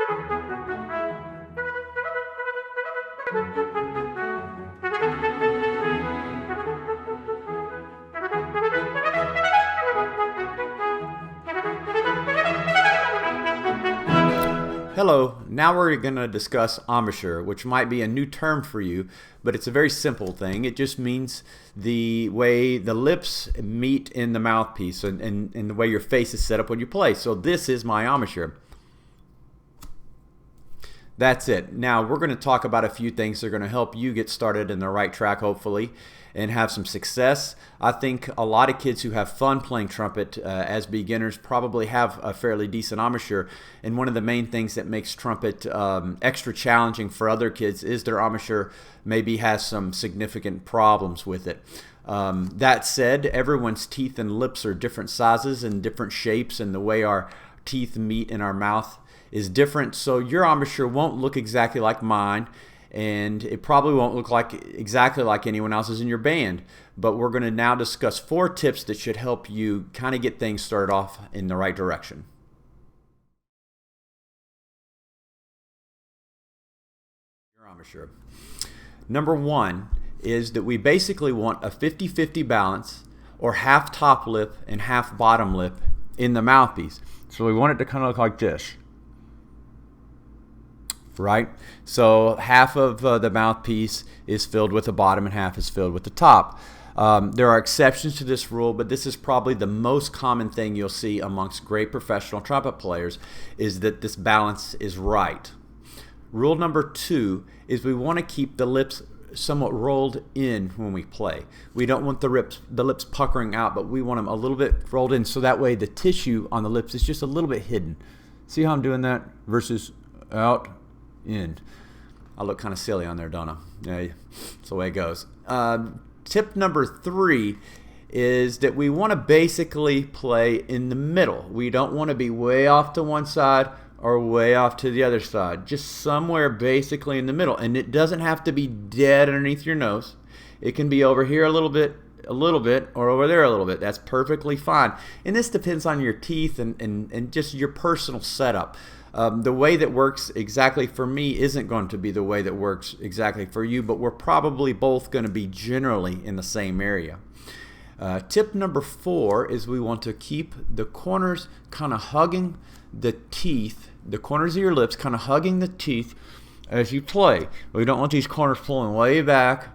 Hello, now we're going to discuss embouchure, which might be a new term for you, but it's a very simple thing. It just means the way the lips meet in the mouthpiece and the way your face is set up when you play. So this is my embouchure. That's it. Now we're going to talk about a few things that are going to help you get started in the right track, hopefully, and have some success. I think a lot of kids who have fun playing trumpet as beginners probably have a fairly decent embouchure, and one of the main things that makes trumpet extra challenging for other kids is their embouchure maybe has some significant problems with it. That said, everyone's teeth and lips are different sizes and different shapes, and the way our teeth meet in our mouth is different, so your embouchure won't look exactly like mine, and it probably won't look like exactly like anyone else's in your band. But we're going to now discuss 4 tips that should help you kind of get things started off in the right direction. Your embouchure. Number 1 is that we basically want a 50-50 balance, or half top lip and half bottom lip in the mouthpiece. So we want it to kind of look like this. Right? So half of the mouthpiece is filled with the bottom and half is filled with the top. There are exceptions to this rule, but this is probably the most common thing you'll see amongst great professional trumpet players, is that this balance is right. Rule number 2 is we want to keep the lips somewhat rolled in when we play. We don't want the lips puckering out, but we want them a little bit rolled in, so that way the tissue on the lips is just a little bit hidden. See how I'm doing that? Versus out, in. I look kind of silly on there, don't I? Yeah, that's the way it goes. Tip number 3 is that we want to basically play in the middle. We don't want to be way off to one side or way off to the other side. Just somewhere basically in the middle. And it doesn't have to be dead underneath your nose. It can be over here a little bit, or over there a little bit. That's perfectly fine. And this depends on your teeth and just your personal setup. The way that works exactly for me isn't going to be the way that works exactly for you, but we're probably both going to be generally in the same area. Tip number 4 is we want to keep the corners kind of hugging the teeth, the corners of your lips kind of hugging the teeth as you play. We don't want these corners pulling way back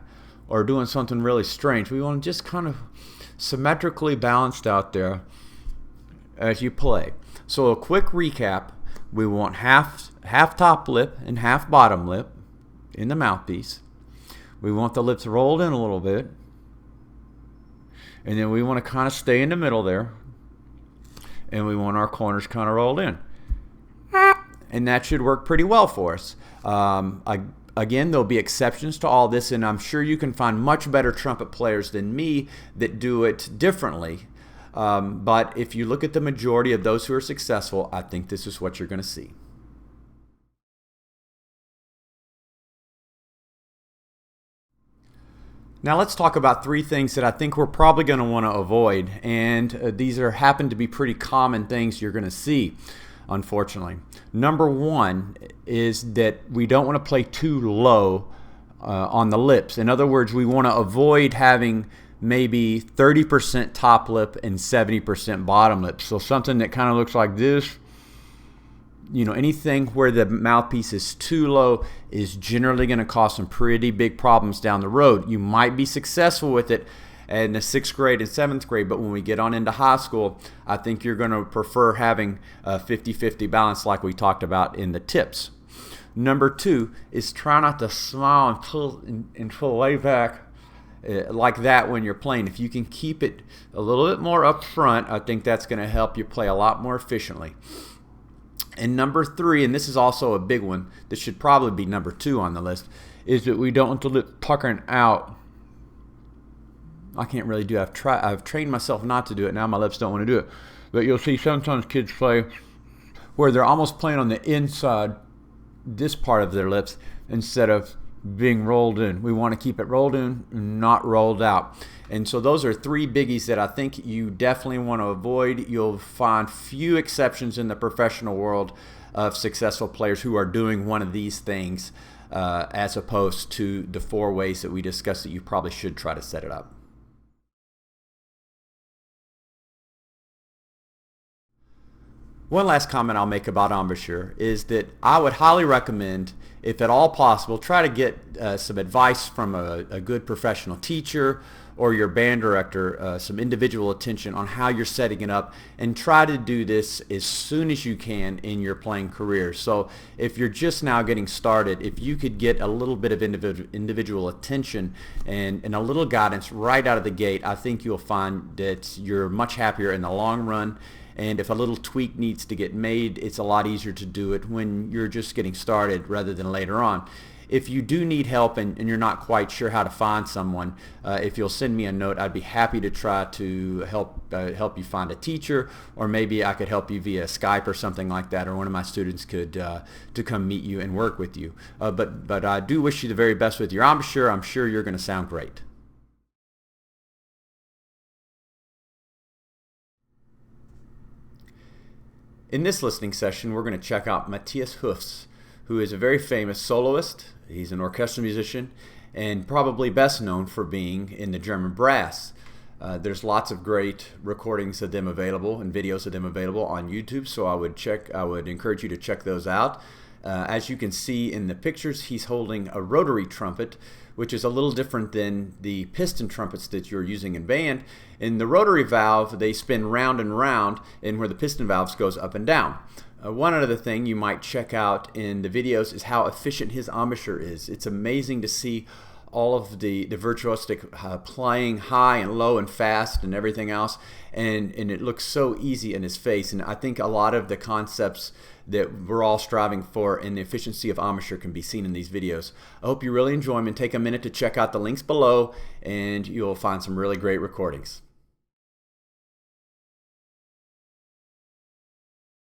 or doing something really strange. We want them just kind of symmetrically balanced out there as you play. So a quick recap. We want half top lip and half bottom lip in the mouthpiece. We want the lips rolled in a little bit. And then we want to kind of stay in the middle there. And we want our corners kind of rolled in. And that should work pretty well for us. Again, there'll be exceptions to all this, and I'm sure you can find much better trumpet players than me that do it differently. But if you look at the majority of those who are successful, I think this is what you're going to see. Now let's talk about 3 things that I think we're probably going to want to avoid, and these happen to be pretty common things you're going to see, unfortunately. Number 1 is that we don't want to play too low on the lips. In other words, we want to avoid having maybe 30% top lip and 70% bottom lip. So something that kind of looks like this, anything where the mouthpiece is too low is generally going to cause some pretty big problems down the road. You might be successful with it in the 6th grade and 7th grade, but when we get on into high school, I think you're going to prefer having a 50-50 balance like we talked about in the tips. Number 2 is try not to smile and pull way back like that when you're playing. If you can keep it a little bit more up front, I think that's going to help you play a lot more efficiently. And number 3, and this is also a big one, this should probably be number 2 on the list, is that we don't want the lip puckering out. I can't really do it. I've trained myself not to do it. Now my lips don't want to do it. But you'll see sometimes kids play where they're almost playing on the inside, this part of their lips, instead of being rolled in. We want to keep it rolled in, not rolled out. And so those are three biggies that I think you definitely want to avoid. You'll find few exceptions in the professional world of successful players who are doing one of these things as opposed to the four ways that we discussed that you probably should try to set it up. One last comment I'll make about embouchure is that I would highly recommend, if at all possible, try to get some advice from a good professional teacher or your band director, some individual attention on how you're setting it up, and try to do this as soon as you can in your playing career. So if you're just now getting started, if you could get a little bit of individual attention and a little guidance right out of the gate, I think you'll find that you're much happier in the long run. And if a little tweak needs to get made, it's a lot easier to do it when you're just getting started rather than later on. If you do need help and you're not quite sure how to find someone, if you'll send me a note, I'd be happy to try to help you find a teacher, or maybe I could help you via Skype or something like that, or one of my students could to come meet you and work with you. But I do wish you the very best with your embouchure. I'm sure you're going to sound great. In this listening session, we're going to check out Matthias Höfs, who is a very famous soloist. He's an orchestral musician and probably best known for being in the German brass. There's lots of great recordings of them available and videos of them available on YouTube, so I would encourage you to check those out. As you can see in the pictures, he's holding a rotary trumpet, which is a little different than the piston trumpets that you're using in band. In the rotary valve, they spin round and round, and where the piston valves goes up and down. One other thing you might check out in the videos is how efficient his embouchure is. It's amazing to see all of the virtuosic playing high and low and fast and everything else, and it looks so easy in his face. And I think a lot of the concepts that we're all striving for in the efficiency of embouchure can be seen in these videos. I hope you really enjoy them, and take a minute to check out the links below, and you'll find some really great recordings.